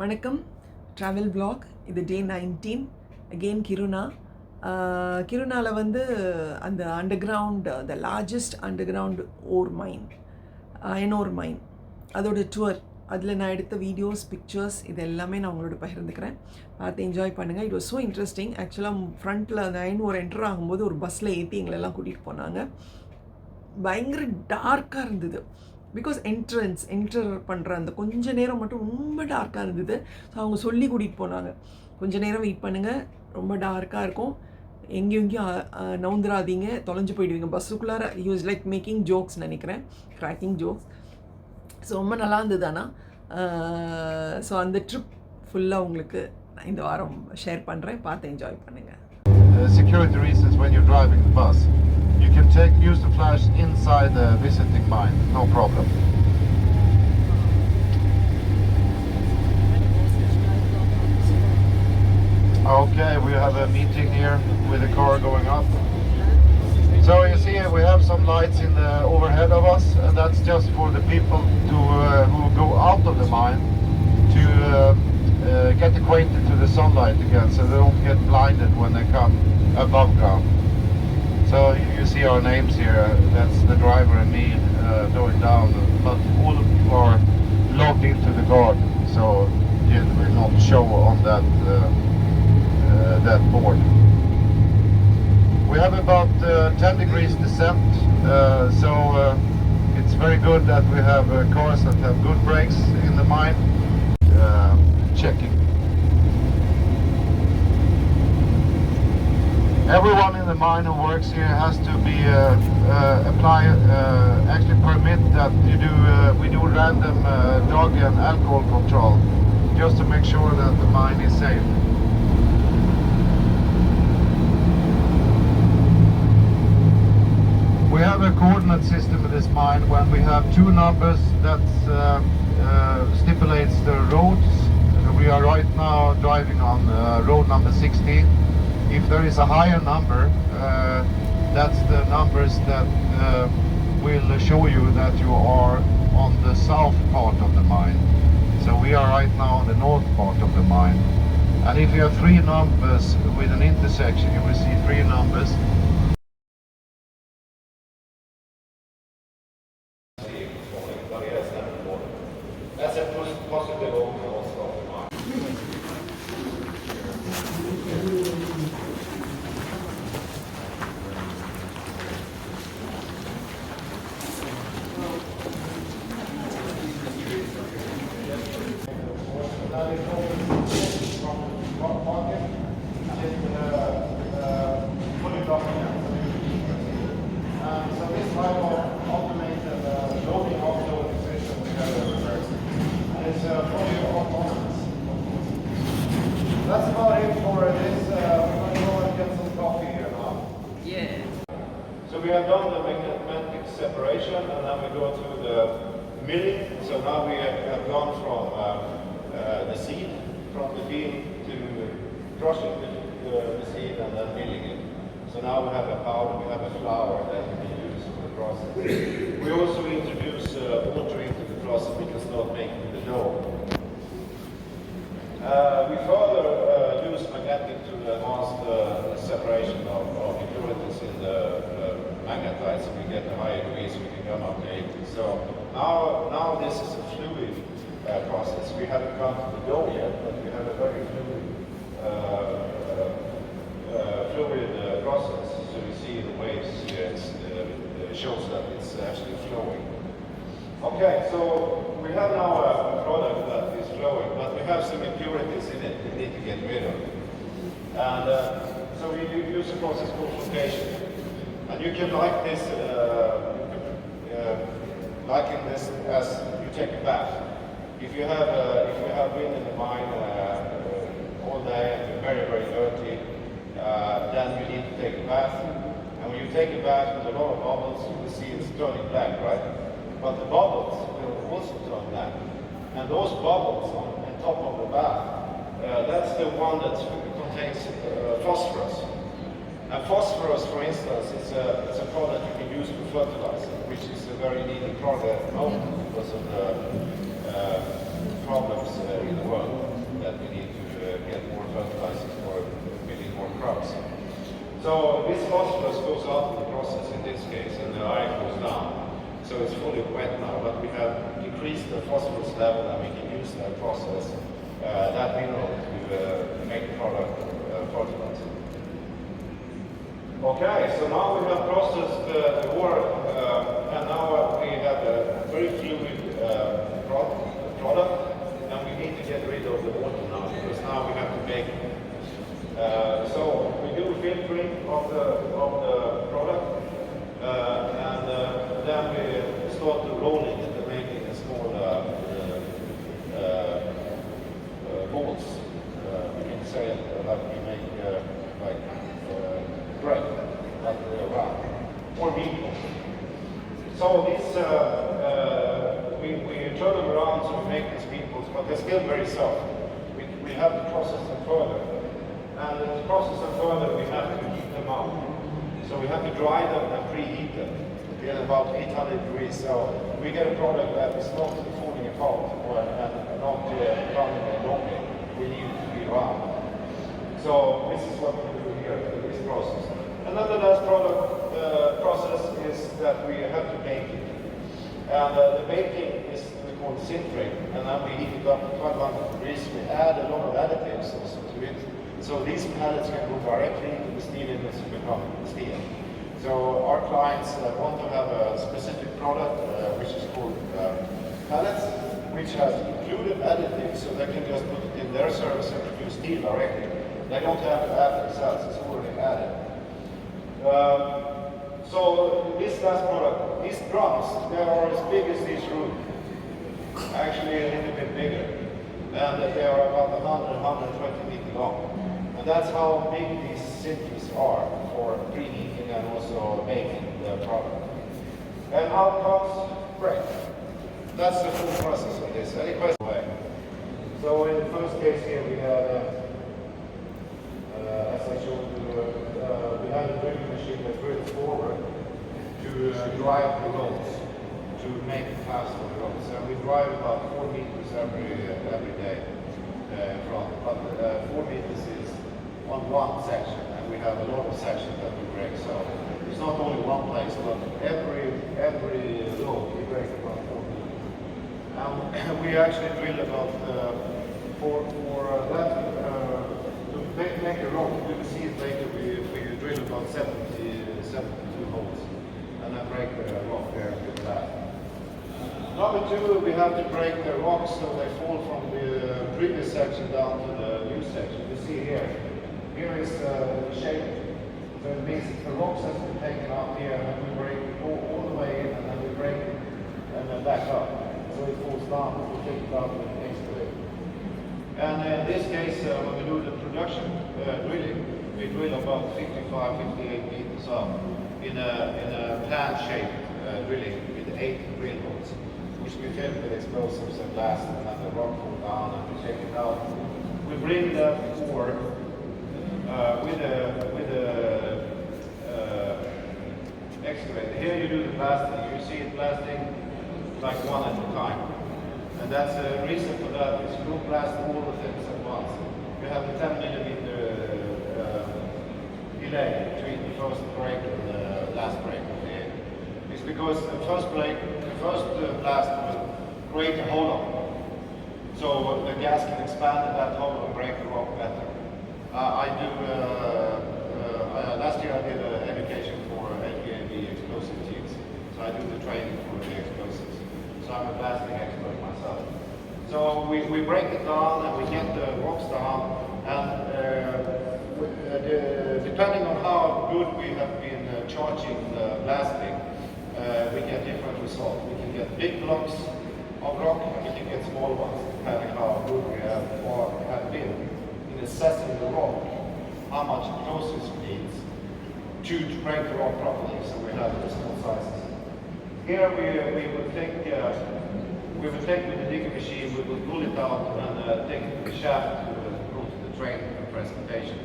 வணக்கம் travel vlog இது day 19 again Kiruna கிருனால வந்து அந்த underground the largest underground ore mine iron ore mine அதோட tour அதில் நான் எடுத்த வீடியோஸ் பிக்சர்ஸ் இது எல்லாமே நான் உங்களோட பகிர்ந்துக்கிறேன் பார்த்து என்ஜாய் பண்ணுங்கள். It was so interesting. ஆக்சுவலாக ஃப்ரண்ட்டில் அந்த அயன் ஓர் என்டர் ஆகும்போது ஒரு பஸ்ஸில் ஏற்றி எங்களெல்லாம் கூட்டிகிட்டு போனாங்க. பயங்கர டார்க்காக இருந்தது. பிகாஸ் என்டர் பண்ணுற அந்த கொஞ்சம் நேரம் மட்டும் ரொம்ப டார்க்காக இருந்தது. ஸோ அவங்க சொல்லி கூட்டிகிட்டு போனாங்க, கொஞ்சம் நேரம் வெயிட் பண்ணுங்கள், ரொம்ப டார்க்காக இருக்கும், எங்கேயும் நவுந்துராதீங்க, தொலைஞ்சு போயிடுவீங்க பஸ்ஸுக்குள்ளார. யூஸ் லைக் மேக்கிங் ஜோக்ஸ் நினைக்கிறேன், கிராக்கிங் ஜோக்ஸ். ஸோ ரொம்ப நல்லா இருந்தது. ஆனால் ஸோ அந்த ட்ரிப் ஃபுல்லாக உங்களுக்கு நான் இந்த வாரம் ஷேர் பண்ணுறேன், பார்த்து என்ஜாய் பண்ணுங்கள். Security reasons when you're driving the bus. You can use the flash inside the visiting mine, no problem. Okay, we have a meeting here with the car going up. So you see we have some lights in the overhead of us, and that's just for the people who go out of the mine to get acquainted to the sunlight again, so they don't get blinded when they come above ground. So you see our names here, that's the driver and me going down, but all of you are logged into the guard, so it will not show on that board. We have about 10 degrees descent, so it's very good that we have cars that have good brakes in the mine. Checking. Everyone in the mine who works here has to be actually permit that we do random drug and alcohol control, just to make sure that the mine is safe. We have a coordinate system in this mine. When we have two numbers that stipulates the roads, we are right now driving on road number 16. If there is a higher number, that's the numbers that will show you that you are on the south part of the mine. So we are right now on the north part of the mine. And if you have three numbers with an intersection, you will see three numbers. That's a positive overall of the mine. So this type of automated loading offloading system we have everywhere. It's fully autonomous. That's about it for this. We're going to go and get some coffee here now. Yeah. So we have done the magnetic separation, and then we go to the milling. So now we have gone from the seed, from the bean, to crushing the seed and then milling it. So now we have a powder, we have a flour that we can use for the process. We also introduce water into the process. We can start making the dough. We further use magnetic to enhance the separation of impurities in the magnetite, so we get a higher degree, so we can come up to 80. So now this is a fluid process. We haven't come to the dough yet, but we have a very fluid process. So you see the waves here, it shows that it's actually flowing. Okay, so we have now a product that is flowing, but we have some impurities in it we need to get rid of. And so we use a process called flotation. And you can liken this as you take a bath. If you have been in the mine all day and you're very, very dirty, then you need to take a bath. And when you take a bath with a lot of bubbles, you will see it's turning black, right? But the bubbles will also turn black. And those bubbles on top of the bath, that's the one that contains phosphorus. And phosphorus, for instance, it's a product you can use for fertilizer, which is a very needed product at the moment because of the problems in the world. that we need to get more fertilizers for building more crops. So this phosphorus goes out in the process in this case, and the iron goes down. So it's fully wet now, but we have increased the phosphorus level, and we can use that process, that mineral, to make the product fertilizer. Okay, so now we have processed the ore, and now we have a very fluid product, and we need to get rid of the water now, because now we have to bake it. So we do filtering of the product, and then we start to rolling it and making a small balls. We can say like we make bread, like round, or meatballs. So this we turn them around so we make these meatballs, but they're still very soft. We have to process them further. And to process them further, we have to heat them up. So we have to dry them and preheat them at about 800 degrees. So we get a product that is not falling apart and not running longer. We need it to be round. So this is what we do here in this process. And then the last process is that we have to bake it. And the baking is we call sinterate, and then we heat it up to 1200 degrees. We add a lot of additives also to it. So these pellets can go directly into the steel industry to become steel. So our clients want to have a specific product which is called pellets, which has included additives, so they can just put it in their service and produce steel directly. They don't have to add themselves, it's already added. So this last product, these drums, they are as big as this room, actually a little bit bigger, and they are about 120 meters long. And that's how big these sinters are for preheating and also baking the product. And out comes bread. That's the full process of this. Any questions? So in the first case here we had, as I showed you, we had a drilling machine that drills forward to drive the roads, to make it fast on the roads. And we drive about 4 meters every day in front. But 4 meters is on one section, and we have a lot of sections that we break. So it's not only one place, but every road we break about 4 meters. And we actually drill about for that to make a road. You will see it later. We drill about 72 holes, and then break the rock there with that. Number two, we have to break the rocks so they fall from the previous section down to the new section. You see here. Here is the shape. So it means the rocks has been taken out here, and then we break it all the way in, and then we break it and then back up. So it falls down, we take it out and it takes to it. And in this case, when we do the production drilling, we drill about 55, 58 meters up in a plan-shaped drilling with 8 drill holes, which we fill with explosives and blast, and then the rock falls down and we take it out. We bring that forward with a excavator. Here you do the blasting. You see it blasting like one at a time. And that's the reason for that is you don't blast all the things at once. You have a 10 millimeter delay between the first break and the last break. It's because the first blast will create a hollow. So the gas can expand in that hollow and break the rock better. Last year I did an education for LKAB explosive teams. So I do the training for the explosives. So I'm a blasting expert myself. So we break it down and we get the rocks down, and depending on how good we have been charging the blasting, we get different results. We can get big blocks of rock, and we can get small ones, depending on how good we have been in assessing the rock, how much process it needs to break the rock properly, so we have the small sizes. Here we would take with the digger machine, we would pull it out and take the shaft to go to the train for presentation.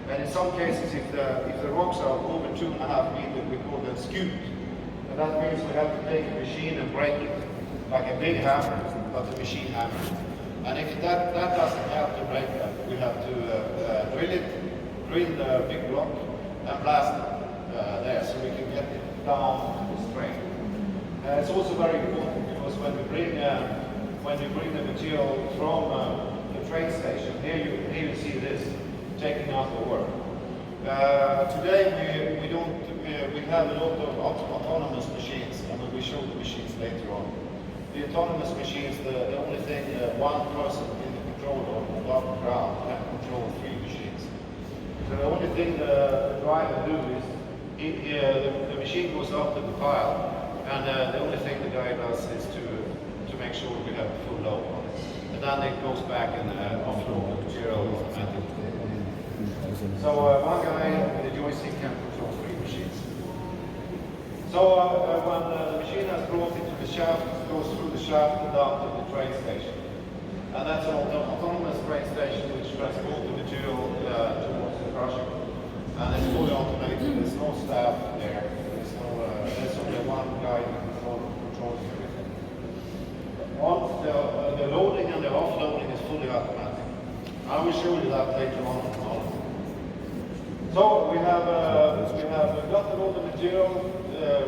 And in some cases, if the rocks are over 2.5 meters, we call them scooped. And that means we have to take a machine and break it like a big hammer, but a machine hammer. And if that doesn't help to break them, we have to drill the big block and blast it there so we can get it down to the strain. It's also very important because when we bring the material from the train station, here you see this taking out the work. Today we have a lot of autonomous machines, and we will show the machines later on. The autonomous machines, the only thing one person in the control room above the ground can control 3 machines. So the only thing the driver do is the machine goes up to the pile, and the only thing the guy does is to make sure we have full load on it. And then it goes back and offload the material automatically. So one guy with a joystick can control 3 machines. So when the machine has brought it to the shaft, it goes through the shaft and down to the train station. And that's an autonomous train station which transports the material towards the crusher. And it's fully automated. There's no staff there. There's only one guy controlling everything. The loading and the offloading is fully automatic. I will show you that later on. So we have got all the material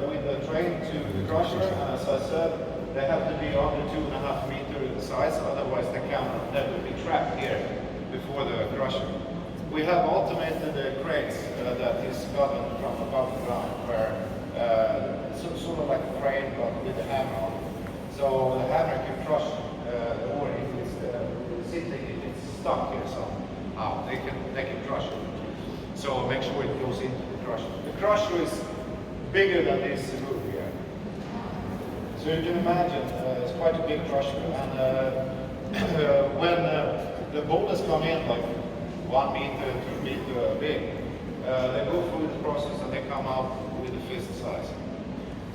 with the train to the crusher, and as I said, they have to be under 2.5 meters in size, otherwise they will be trapped here before the crusher. We have automated cranes that is governed from above the ground, where sort of like a crane but with a hammer on it. So the hammer can crush the ore if it's stuck here somehow. They can crush it. So make sure it goes into the crusher. The crusher is bigger than this roof here. So you can imagine it's quite a big crusher. And when the boulders come in like 1 meter, 2 meter big, they go through the process and they come out with a fist size.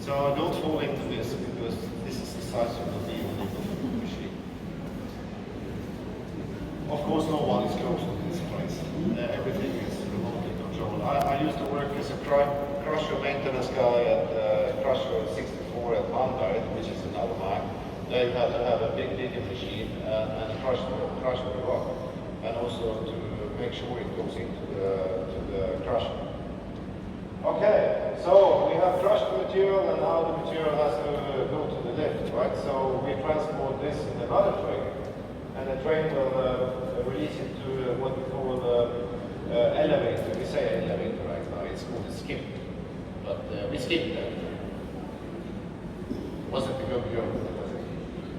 So don't fall into this because this is the size of the deal when you go through the machine. Of course, no one is close to this place. Everything is remotely controlled. I used to work as a crusher maintenance guy at crusher 64 at Hyundai, which is another mine. They had to have a bigger machine and crush the rock, and also to make sure it goes into the crusher. Okay, so we have crushed the material, and now the material has to go to the lift, right? So we transport this in another train, and the train will release it to what we call elevator. We say elevator right now, it's called a skip, but we skip that. Wasn't a good joke.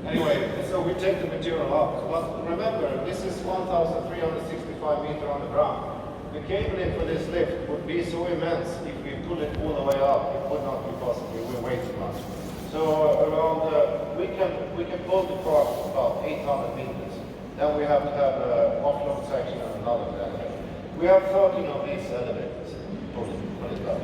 Anyway, so we take the material up. But remember, this is 1,365 meters underground. The cabling for this lift would be so immense if we pull it all the way up. It would not be possible. We weigh too much. So around we can pull the part about 800 meters. Then we have to have an offload section and another elevator. We have 13 of these elevators. Pull it up.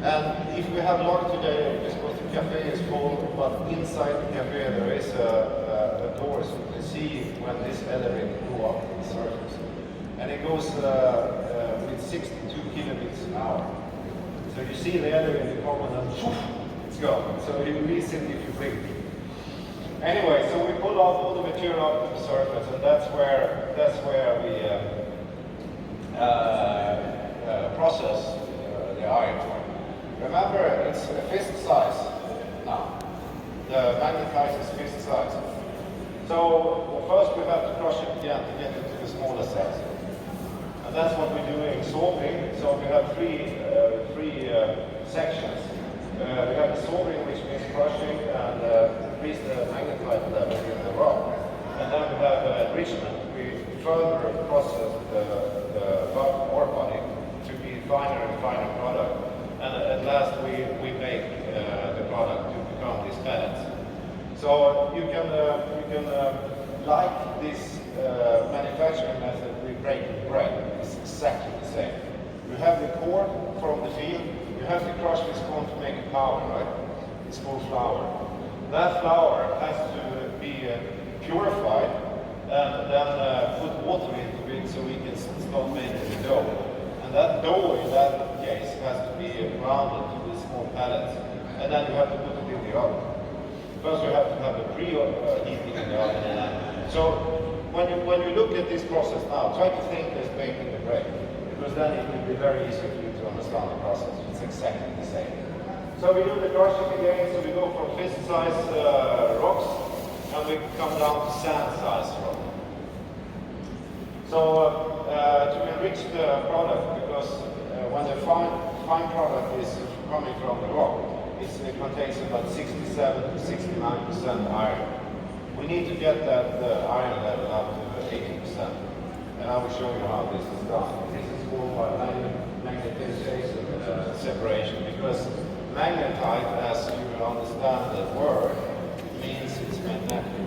And if we have luck today, because the cafe is full, but inside the cafe there is a door so you can see when this elevator goes up to the surface. And it goes with 62 kilobits an hour. So you see the elevator come and then it's gone. So you release it if you blink. Anyway, so we pull off all the material up to the surface, and that's where we process the iron. Remember, it's a fist size now. The magnetizer is fist size. So first we have to crush it again to get it to the smaller size. And that's what we do in sorting. So we have three sections. We have the sorting, which means crushing and increase the magnetite level in the rock. And then we have enrichment. We further process the ore body to be finer and finer product. And at last we make the product to become these pellets. So you can like this manufacturing method with breaking bread. It's exactly the same. You have the corn from the field. You have to crush this corn to make it powder, right? It's called flour. That flour has to be purified and then put water into it so we can start making the dough. And that dough in that case has to be rounded to the small pellets, and then you have to put it in the oven. First you have to have the pre-heating in the oven, and then So when you look at this process now, try to think as baking the bread, because then it will be very easy for you to understand the process. It's exactly the same. So we do the crushing again, so we go from fist size rocks, and we come down to sand size rock. So to enrich the product, because when the fine product is coming from the rock, it contains about 67 to 69% iron. We need to get that iron level up to 80%. And I will show you how this is done. This is called by magnetization separation, because magnetite, as you understand the word, means it's magnetic.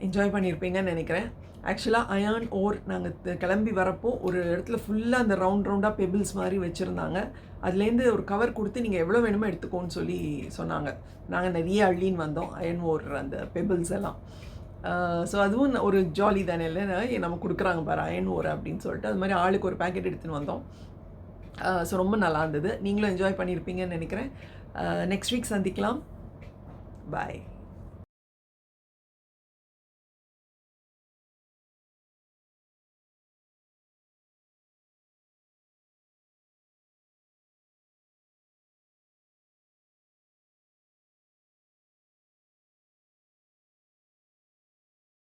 Enjoy பண்ணியிருப்பீங்கன்னு நினைக்கிறேன். ஆக்சுவலாக iron ஓர் நாங்கள் கிளம்பி வரப்போ ஒரு இடத்துல ஃபுல்லாக அந்த ரவுண்டாக பெபிள்ஸ் மாதிரி வச்சுருந்தாங்க. அதுலேருந்து ஒரு கவர் கொடுத்து நீங்கள் எவ்வளோ வேணுமோ எடுத்துக்கோன்னு சொல்லி சொன்னாங்க. நாங்கள் நிறைய அள்ளின்னு வந்தோம் அயர்ன் ஓர் அந்த பெபிள்ஸ் எல்லாம். ஸோ அதுவும் ஒரு ஜாலி தானே, இல்லை நம்ம கொடுக்குறாங்க பாரு அயர்ன் ஓர் அப்படின்னு சொல்லிட்டு. அது மாதிரி ஆளுக்கு ஒரு பேக்கெட் எடுத்துன்னு வந்தோம். ஸோ ரொம்ப நல்லா இருந்தது. நீங்களும் என்ஜாய் பண்ணியிருப்பீங்கன்னு நினைக்கிறேன். நெக்ஸ்ட் வீக் சந்திக்கலாம். பாய்.